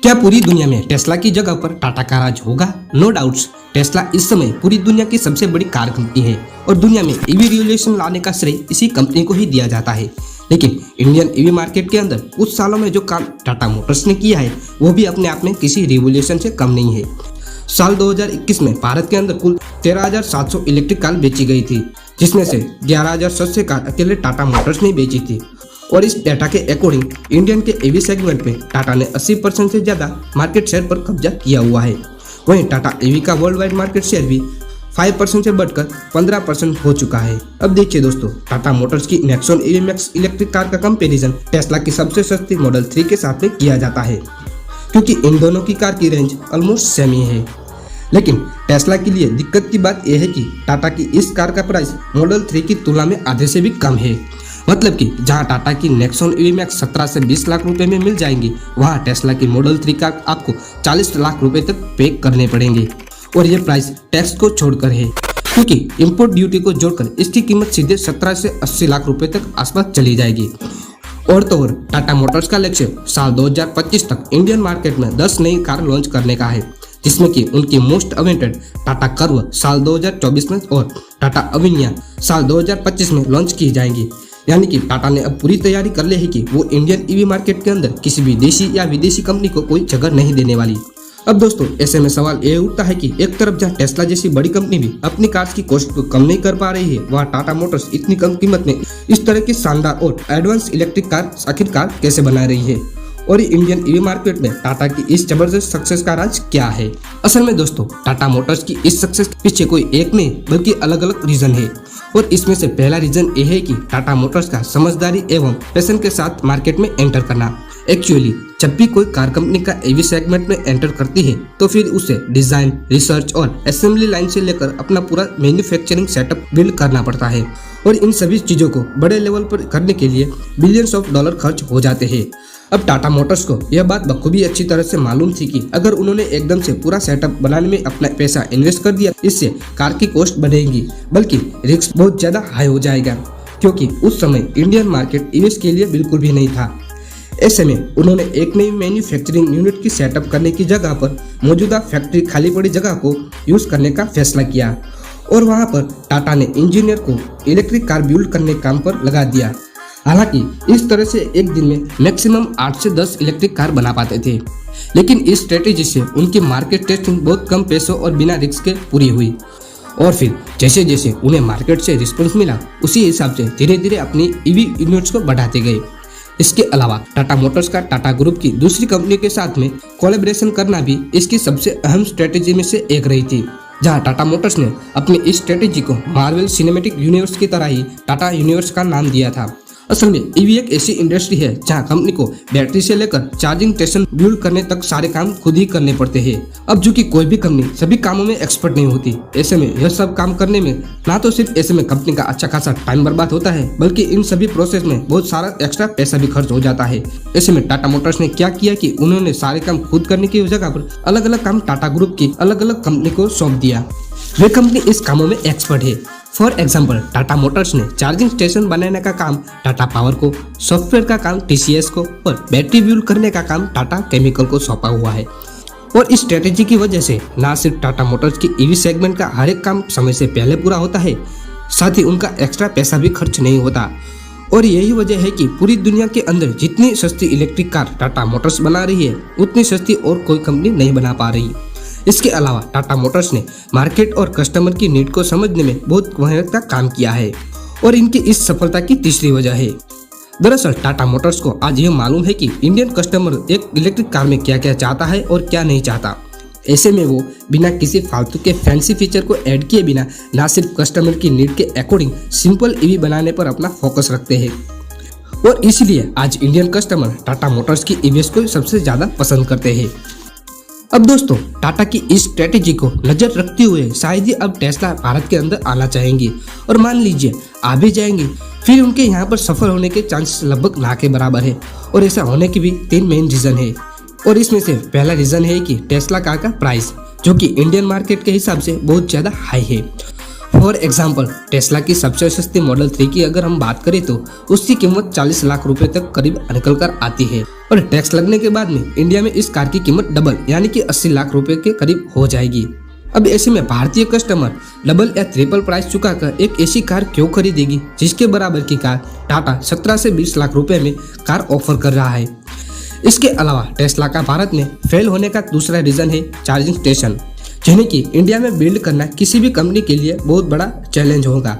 क्या पूरी दुनिया में टेस्ला की जगह पर टाटा का राज होगा? नो डाउट्स, टेस्ला इस समय पूरी दुनिया की सबसे बड़ी कार कंपनी है और दुनिया में ईवी रिवॉल्यूशन लाने का श्रेय इसी कंपनी को ही दिया जाता है। लेकिन इंडियन ईवी मार्केट के अंदर कुछ सालों में जो काम टाटा मोटर्स ने किया है वो भी अपने आप में किसी रिवॉल्यूशन से कम नहीं है। साल 2021 में भारत के अंदर कुल 13,700 इलेक्ट्रिक कार बेची गई थी, जिसमें से 11,700 कार अकेले टाटा मोटर्स ने बेची थी। और इस डाटा के अकॉर्डिंग इंडियन के ईवी सेगमेंट में टाटा ने 80% से ज्यादा मार्केट शेयर पर कब्जा किया हुआ है। वहीं टाटा ईवी का वर्ल्ड वाइड मार्केट शेयर भी 5% से बढ़कर 15% हो चुका है। अब देखिए दोस्तों, टाटा मोटर्स की Nexon EV max electric car का कंपैरिजन टेस्ला की सबसे सस्ती मॉडल 3 के साथ में किया जाता है, क्योंकि इन दोनों की कार की रेंज ऑलमोस्ट सेम ही है। लेकिन टेस्ला के लिए दिक्कत की बात यह है कि टाटा की इस कार का प्राइस मॉडल 3 की तुलना में आधे से भी कम है। मतलब कि जहां टाटा की नेक्सॉन ईवी मैक्स 17 से 20 लाख रुपए में मिल जाएंगी, वहां टेस्ला की मॉडल 3 कार आपको 40 लाख रुपए तक पे करने पड़ेंगे। और ये प्राइस टैक्स को छोड़कर है, क्योंकि इंपोर्ट ड्यूटी को जोड़कर इसकी कीमत सीधे 17 से 80 लाख रुपए तक आसपास चली जाएगी। और तो और टाटा मोटर्स का लक्ष्य साल 2025 तक इंडियन मार्केट में 10 नई कार लॉन्च करने का है, जिसमें कि उनकी मोस्ट अवेंटेड टाटा कर्व साल 2024 में और टाटा अविनिया साल 2025 में लॉन्च की जाएंगी। यानी कि टाटा ने अब पूरी तैयारी कर ली है कि वो इंडियन ईवी मार्केट के अंदर किसी भी देशी या विदेशी कंपनी को कोई जगह नहीं देने वाली। अब दोस्तों, ऐसे में सवाल ये उठता है कि एक तरफ जहां टेस्ला जैसी बड़ी कंपनी भी अपनी कार्स की कॉस्ट को कम नहीं कर पा रही है, वहां टाटा मोटर्स इतनी कम कीमत में इस तरह की शानदार और एडवांस इलेक्ट्रिक कार आखिरकार कैसे बना रही है, और इंडियन ईवी मार्केट में टाटा की इस जबरदस्त सक्सेस का राज क्या है। असल में दोस्तों, टाटा मोटर्स की इस सक्सेस के पीछे कोई एक नहीं बल्कि अलग अलग रीजन है। और इसमें से पहला रीजन ये है कि टाटा मोटर्स का समझदारी एवं पैशन के साथ मार्केट में एंटर करना। एक्चुअली जब भी कोई कार कंपनी का ईवी सेगमेंट में एंटर करती है तो फिर उसे डिजाइन, रिसर्च और असेंबली लाइन से लेकर अपना पूरा मैन्युफैक्चरिंग सेटअप बिल्ड करना पड़ता है। और इन सभी चीजों को बड़े लेवल पर करने के लिए बिलियंस ऑफ डॉलर खर्च हो जाते हैं। अब टाटा मोटर्स को यह बात बखूबी अच्छी तरह से मालूम थी कि अगर उन्होंने एकदम से पूरा सेटअप बनाने में अपना पैसा इन्वेस्ट कर दिया, इससे कार की कॉस्ट बढ़ेगी, बल्कि रिस्क बहुत ज्यादा हाई हो जाएगा, क्योंकि उस समय इंडियन मार्केट ईवीएस के लिए बिल्कुल भी नहीं था। ऐसे में उन्होंने एक नई मैन्युफैक्चरिंग यूनिट की सेटअप करने की जगह पर मौजूदा फैक्ट्री खाली पड़ी जगह को यूज करने का फैसला किया और वहां पर टाटा ने इंजीनियर को इलेक्ट्रिक कार बिल्ड करने काम पर लगा दिया। हालांकि इस तरह से एक दिन में मैक्सिमम 8 से 10 इलेक्ट्रिक कार बना पाते थे, लेकिन इस स्ट्रेटेजी से उनकी मार्केट टेस्टिंग बहुत कम पैसों और बिना रिस्क के पूरी हुई। और फिर जैसे जैसे उन्हें मार्केट से रिस्पॉन्स मिला, उसी हिसाब से धीरे धीरे अपनी ईवी यूनिट्स को बढ़ाते गए। इसके अलावा टाटा मोटर्स का टाटा ग्रुप की दूसरी कंपनी के साथ में कोलैबोरेशन करना भी इसकी सबसे अहम स्ट्रेटेजी में से एक रही थी, जहां टाटा मोटर्स ने अपनी इस स्ट्रेटेजी को मार्वल सिनेमैटिक यूनिवर्स की तरह ही टाटा यूनिवर्स का नाम दिया था। असल में ईवी एक ऐसी इंडस्ट्री है जहां कंपनी को बैटरी से लेकर चार्जिंग स्टेशन बिल्ड करने तक सारे काम खुद ही करने पड़ते हैं। अब जो कि कोई भी कंपनी सभी कामों में एक्सपर्ट नहीं होती, ऐसे में यह सब काम करने में ना तो सिर्फ ऐसे में कंपनी का अच्छा खासा टाइम बर्बाद होता है, बल्कि इन सभी प्रोसेस में बहुत सारा एक्स्ट्रा पैसा भी खर्च हो जाता है। ऐसे में टाटा मोटर्स ने क्या किया कि उन्होंने सारे काम खुद करने की जगह पर अलग अलग काम टाटा ग्रुप की अलग अलग कंपनी को सौंप दिया। वे कंपनी इस कामों में एक्सपर्ट है। फॉर एग्जाम्पल, टाटा मोटर्स ने चार्जिंग स्टेशन बनाने का काम टाटा पावर को, सॉफ्टवेयर का काम टीसीएस को और बैटरी बिल्ड करने का काम टाटा केमिकल को सौंपा हुआ है। और इस स्ट्रेटेजी की वजह से न सिर्फ टाटा मोटर्स की ईवी सेगमेंट का हर एक काम समय से पहले पूरा होता है, साथ ही उनका एक्स्ट्रा पैसा भी खर्च नहीं होता। और यही वजह है कि पूरी दुनिया के अंदर जितनी सस्ती इलेक्ट्रिक कार टाटा मोटर्स बना रही है, उतनी सस्ती और कोई कंपनी नहीं बना पा रही। इसके अलावा टाटा मोटर्स ने मार्केट और कस्टमर की नीड को समझने में बहुत मेहनत का काम किया है, और इनकी इस सफलता की तीसरी वजह है। दरअसल टाटा मोटर्स को आज यह मालूम है कि इंडियन कस्टमर एक इलेक्ट्रिक कार में क्या क्या चाहता है और क्या नहीं चाहता। ऐसे में वो बिना किसी फालतू के फैंसी फीचर को ऐड किए बिना न सिर्फ कस्टमर की नीड के अकॉर्डिंग सिंपल ईवी बनाने पर अपना फोकस रखते हैं, और इसीलिए आज इंडियन कस्टमर टाटा मोटर्स की ईवीएस को सबसे ज्यादा पसंद करते हैं। अब दोस्तों, टाटा की इस स्ट्रेटेजी को नजर रखते हुए शायद ही अब टेस्ला भारत के अंदर आना चाहेंगी, और मान लीजिए आ भी जाएंगे, फिर उनके यहाँ पर सफल होने के चांसेस लगभग ना के बराबर है। और ऐसा होने के भी 3 मेन रीजन है, और इसमें से पहला रीजन है कि टेस्ला कार का प्राइस, जो कि इंडियन मार्केट के हिसाब से बहुत ज्यादा हाई है। फॉर एग्जाम्पल टेस्ला की सबसे सस्ती मॉडल 3 की अगर हम बात करें तो उसकी कीमत 40 लाख रुपए तक करीब निकल कर आती है और टैक्स लगने के बाद में इंडिया में इस कार की कीमत डबल यानी कि 80 लाख रुपए के करीब हो जाएगी। अब ऐसे में भारतीय कस्टमर डबल या ट्रिपल प्राइस चुकाकर एक ऐसी कार क्यों खरीदेगी जिसके बराबर की कार टाटा 17 से 20 लाख रुपए में कार ऑफर कर रहा है। इसके अलावा टेस्ला का भारत में फेल होने का दूसरा रीजन है चार्जिंग स्टेशन, जिन्हें कि इंडिया में बिल्ड करना किसी भी कंपनी के लिए बहुत बड़ा चैलेंज होगा।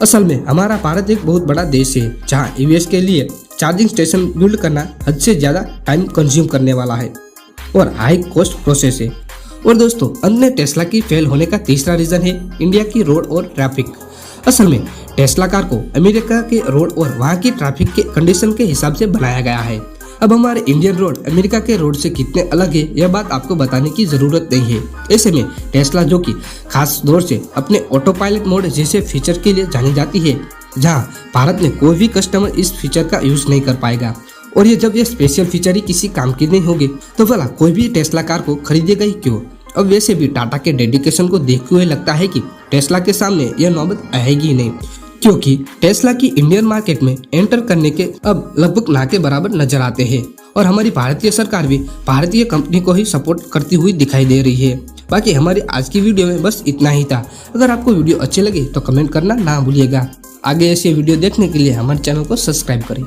असल में हमारा भारत एक बहुत बड़ा देश है जहां यूएस के लिए चार्जिंग स्टेशन बिल्ड करना हद से ज़्यादा टाइम कंज्यूम करने वाला है और हाई कॉस्ट प्रोसेस है। और दोस्तों अन्य टेस्ला की फेल होने का तीसरा रीजन है इंडिया की रोड और ट्रैफिक। असल में टेस्ला कार को अमेरिका के रोड और वहाँ की ट्रैफिक के कंडीशन के हिसाब से बनाया गया है। अब हमारे इंडियन रोड अमेरिका के रोड से कितने अलग है यह बात आपको बताने की जरूरत नहीं है। ऐसे में टेस्ला जो कि खास तौर से अपने ऑटो पायलट मोड जैसे फीचर के लिए जानी जाती है, जहां भारत में कोई भी कस्टमर इस फीचर का यूज नहीं कर पाएगा और ये जब ये स्पेशल फीचर ही किसी काम की नहीं होगी तो भला कोई भी टेस्ला कार को खरीदेगा ही क्यों। अब वैसे भी टाटा के डेडिकेशन को देखते हुए लगता है कि टेस्ला के सामने यह नौबत आएगी नहीं, क्योंकि टेस्ला की इंडियन मार्केट में एंटर करने के अब लगभग ना के बराबर नजर आते हैं और हमारी भारतीय सरकार भी भारतीय कंपनी को ही सपोर्ट करती हुई दिखाई दे रही है। बाकी हमारी आज की वीडियो में बस इतना ही था। अगर आपको वीडियो अच्छी लगे तो कमेंट करना ना भूलिएगा। आगे ऐसे वीडियो देखने के लिए हमारे चैनल को सब्सक्राइब करें।